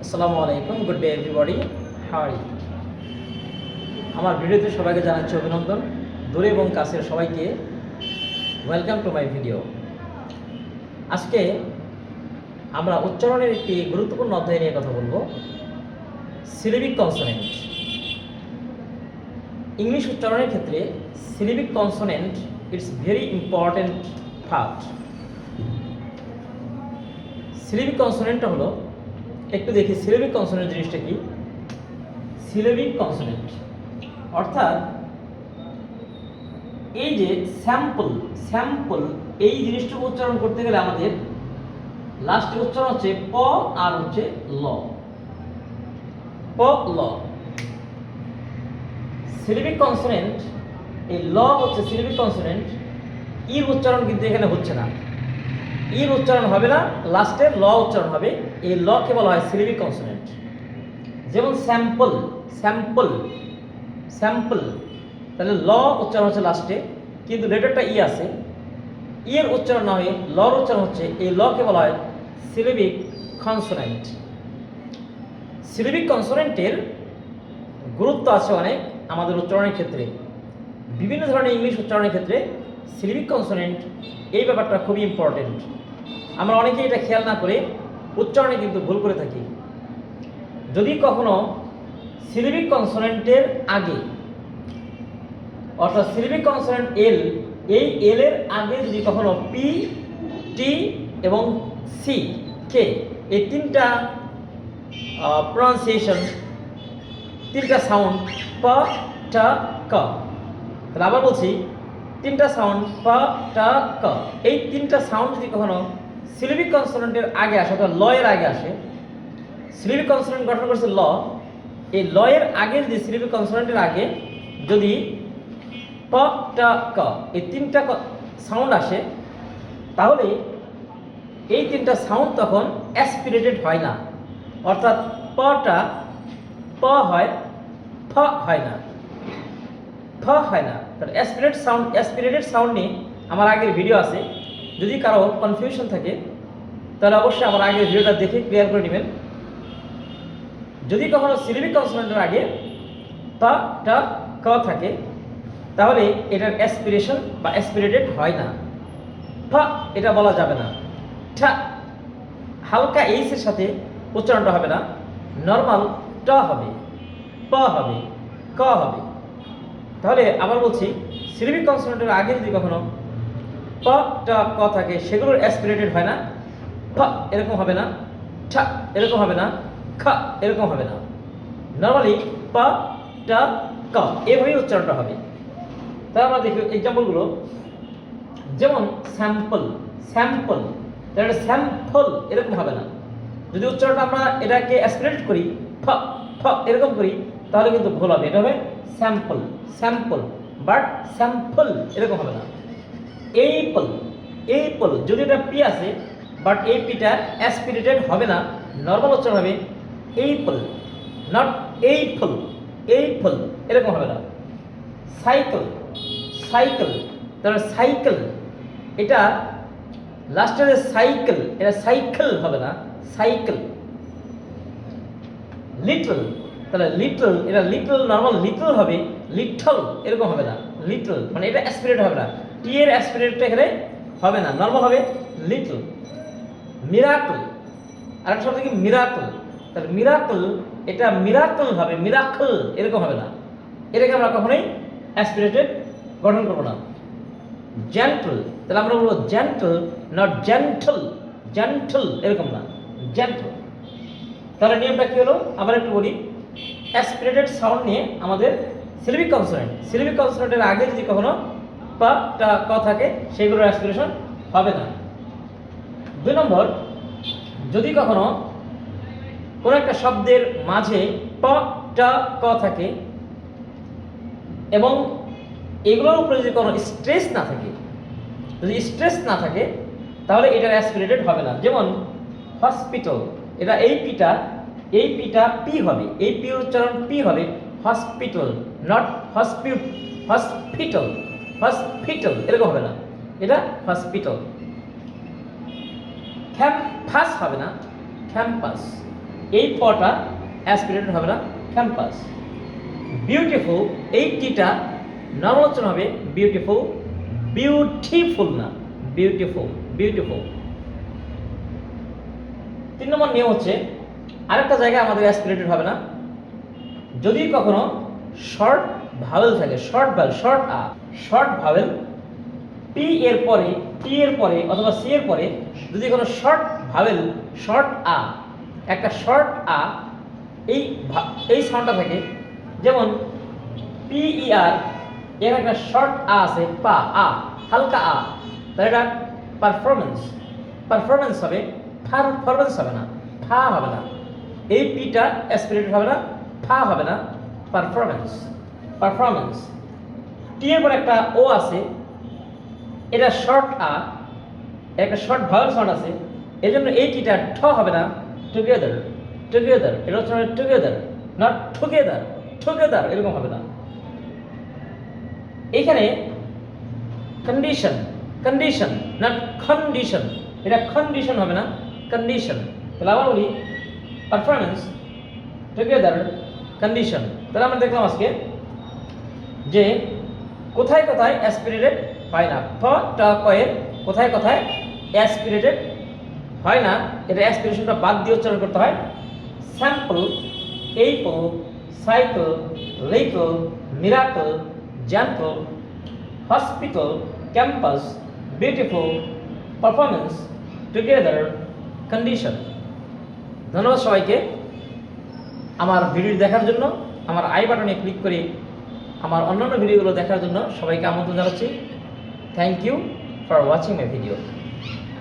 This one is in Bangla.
আসসালামু আলাইকুম, good day everybody, how are you? আমার ভিডিওতে সবাইকে জানাচ্ছি অভিনন্দন। দূরে এবং কাছের সবাইকে ওয়েলকাম টু মাই ভিডিও। আজকে আমরা উচ্চারণের একটি গুরুত্বপূর্ণ অধ্যায় নিয়ে কথা বলবো, সিলেবিক কনসোনেন্ট। ইংলিশ উচ্চারণের ক্ষেত্রে syllabic consonant it's very important part. Syllabic কনসোনেন্টটা হলো, একটু দেখি সিলেবিক কনসোনেন্ট জিনিসটা কি। সিলেবিক কনসোনেন্ট অর্থাৎ এই যে স্যাম্পল এই জিনিসটুকু উচ্চারণ করতে গেলে আমাদের লাস্টে উচ্চারণ হচ্ছে প আর হচ্ছে ল। প ল সিলেবিক কনসোনেন্ট, এই ল হচ্ছে সিলেবিক কনসোনেন্ট। ইর উচ্চারণ কিন্তু এখানে হচ্ছে না, ইর উচ্চারণ হবে না, লাস্টে ল উচ্চারণ হবে। এই ল কে বলা হয় সিলেবিক কনসোনেন্ট। যেমন স্যাম্পল, তাহলে ল উচ্চারণ হচ্ছে লাস্টে, কিন্তু লেটারটা ই আছে, এর উচ্চারণ না হয়ে লর উচ্চারণ হচ্ছে। এই ল কে বলা হয় সিলেবিক কনসোনেন্ট। সিলেবিক কনসোনেন্টের গুরুত্ব আছে অনেক আমাদের উচ্চারণের ক্ষেত্রে। বিভিন্ন ধরনের ইংলিশ উচ্চারণের ক্ষেত্রে সিলেবিক কনসোনেন্ট এই ব্যাপারটা খুবই ইম্পর্টেন্ট। আমরা অনেকেই এটা খেয়াল না করে উচ্চারণে কিন্তু ভুল করে থাকি। যদি কখনো সিলেবিক কনসোনেন্টের আগে, অর্থাৎ সিলেবিক কনসোনেন্ট এল, এই এল এর আগে যদি কখনো পি, টি এবং সি, কে, এই তিনটা প্রনাউন্সিয়েশন, তিনটা সাউন্ড প, ট, ক, তাহলে আবার বলছি, তিনটা সাউন্ড প, ট, ক, এই তিনটা সাউন্ড যদি কখনো সিলেবিক কনসোনেন্টের আগে আসে, অর্থাৎ ল এর আগে আসে, সিলেবিক কনসোনেন্ট গঠন করছে ল, এই ল এর আগে যদি সিলেবিক কনসোনেন্টের আগে যদি প, ট, ক এই তিনটা সাউন্ড আসে, তাহলে এই তিনটা সাউন্ড তখন অ্যাসপিরেটেড হয় না, অর্থাৎ পটা প হয়, ফ হয় না, ফ হয় না। তাহলে অ্যাসপিরেটেড সাউন্ড নিয়ে আমার আগের ভিডিও আছে। যদি কারো কনফিউশন থাকে তাহলে অবশ্যই আমার আগের ভিডিওটা দেখে ক্লিয়ার করে নেবেন। যদি কখনো সিলেবিক কনসোনেন্টের আগে প, ট, ক থাকে, তাহলে এটার অ্যাসপিরেশন বা অ্যাসপিরেটেড হয় না, ফ এটা বলা যাবে না। ঠ হালকা এইসের সাথে উচ্চারণটা হবে না, নর্মাল ট হবে, প হবে, ক হবে। তাহলে আবার বলছি, সিলেবিক কনসোনেন্টের আগে যদি কখনো প, ট, ক থাকে, সেগুলোর অ্যাসপিরেটেড হয় না। ফ এরকম হবে না, ঠ এরকম হবে না, খ এরকম হবে না, নর্মালি প, ট, ক এভাবেই উচ্চারণটা হবে। তাহলে আমরা দেখি এক্সাম্পলগুলো। যেমন স্যাম্পল, তাহলে স্যাম্পল এরকম হবে না। যদি উচ্চারণটা আমরা এটাকে অ্যাসপিরেট করি, ফ ফ এরকম করি, তাহলে কিন্তু ভুল হবে। এটা হবে স্যাম্পল, বাট স্যাম্পল এরকম হবে না। এইপল, যদি এটা পি আছে, বাট এই পিটা অ্যাসপিরেটেড হবে না, নর্মাল উচ্চারণ হবে এইপল, নট এইফল, এরকম হবে না। সাইকেল, তাহলে সাইকেল, এটা লাস্টের সাইকেল, এটা সাইকেল হবে না, সাইকেল। লিটল, তাহলে লিটল, এটা লিটল নর্মাল লিটল হবে, লিটল এরকম হবে না, লিটল মানে এটা অ্যাসপিরেট হবে না, টি এর অ্যাসপিরেটটা এখানে হবে না, নর্মাল হবে লিটল। মিরাকল, আরেকটা শব্দ কি মিরাকল, তাহলে মিরাকল, এটা মিরাকল হবে, মিরাকল এরকম হবে না, এটাকে আমরা কখনোই অ্যাসপিরেটেড গঠন করবো না। জেন্টল, তাহলে আমরা বলবো জেন্টল, নট জেন্টল এরকম না, জেন্টল। তাহলে নিয়মটা কি হলো আবার একটু বলি। অ্যাসপিরেটেড সাউন্ড নিয়ে আমাদের সিলেবিক কনসোনেন্টের আগে যদি কখনো প, ট, ক থাকে, সেগুলোর অ্যাসপিরেশন হবে না। 2 নম্বর, যদি কখনো কোনো একটা শব্দের মাঝে প, ট, ক থাকে এবং এগুলোর উপরে যদি কোনো স্ট্রেস না থাকে, তাহলে এটার অ্যাসপিরেটেড হবে না। যেমন হসপিটাল, এটা এই পিটা পি হবে, এই পি উচ্চারণ পি হবে, হসপিটাল নট হসপিটাল এরকম হবে না, এটা হসপিটাল। ক্যাম্পাস হবে না, ক্যাম্পাস, এই পটা অ্যাসপিরেটেড হবে না, ক্যাম্পাস। বিউটিফুল, এই টিটা নরমাল উচ্চারণ হবে বিউটিফুল, বিউটিফুল না, বিউটিফুল, বিউটিফুল। 3 নম্বর নিয়ম হচ্ছে, আরেকটা জায়গায় আমাদের অ্যাসপিরেটেড হবে না, যদি কখনো শর্ট ভাওয়েল থাকে, short vowel, short vowel P এর পরে, টি এর পরে অথবা সি এর পরে যদি কোনো শর্ট ভাওয়েল, শর্ট আ, একটা শর্ট আ এই সাউন্ডটা থাকে, যেমন PER এর একটা শর্ট আ আছে, পা, আ, হালকা আ, তাহলে এটা পারফরমেন্স হবে, পারফরমেন্স হবে না, ফা হবে না। এই পিটা অ্যাসপিরেটেড হবে না, ফা হবে না, পারফরমেন্স। টি এর পর একটা ও আছে, এটা শর্ট আ, একটা শর্ট ভাওয়েল সাউন্ড আছে, এজন্য এই টিটা ঠ হবে না, টুগেদার, এটা হচ্ছে টুগেদার, নট টুগেদার এরকম হবে না। এখানে কন্ডিশন নট কন্ডিশন, এটা কন্ডিশন হবে না, কন্ডিশন। তাহলে আবার বলি, পারফরমেন্স, টুগেদার, কন্ডিশন। তাহলে আমরা দেখলাম আজকে যে কোথায় কোথায় অ্যাসপিরেটেড হয় না, প ট ক এর কোথায় কোথায় অ্যাসপিরেটেড হয় না, এটা অ্যাসপিরেশনটা বাদ দিয়ে উচ্চারণ করতে হয়। স্যাম্পল, এইপল, সাইকেল, লেকল, মিরাকল, জ্যাম্পল, hospital, campus, beautiful, performance, together, condition. ধন্যবাদ সবাইকে আমার ভিডিও দেখার জন্য। আমার আই বাটনে ক্লিক করে আমার অন্যান্য ভিডিওগুলো দেখার জন্য সবাইকে আমন্ত্রণ জানাচ্ছি। Thank you for watching my video.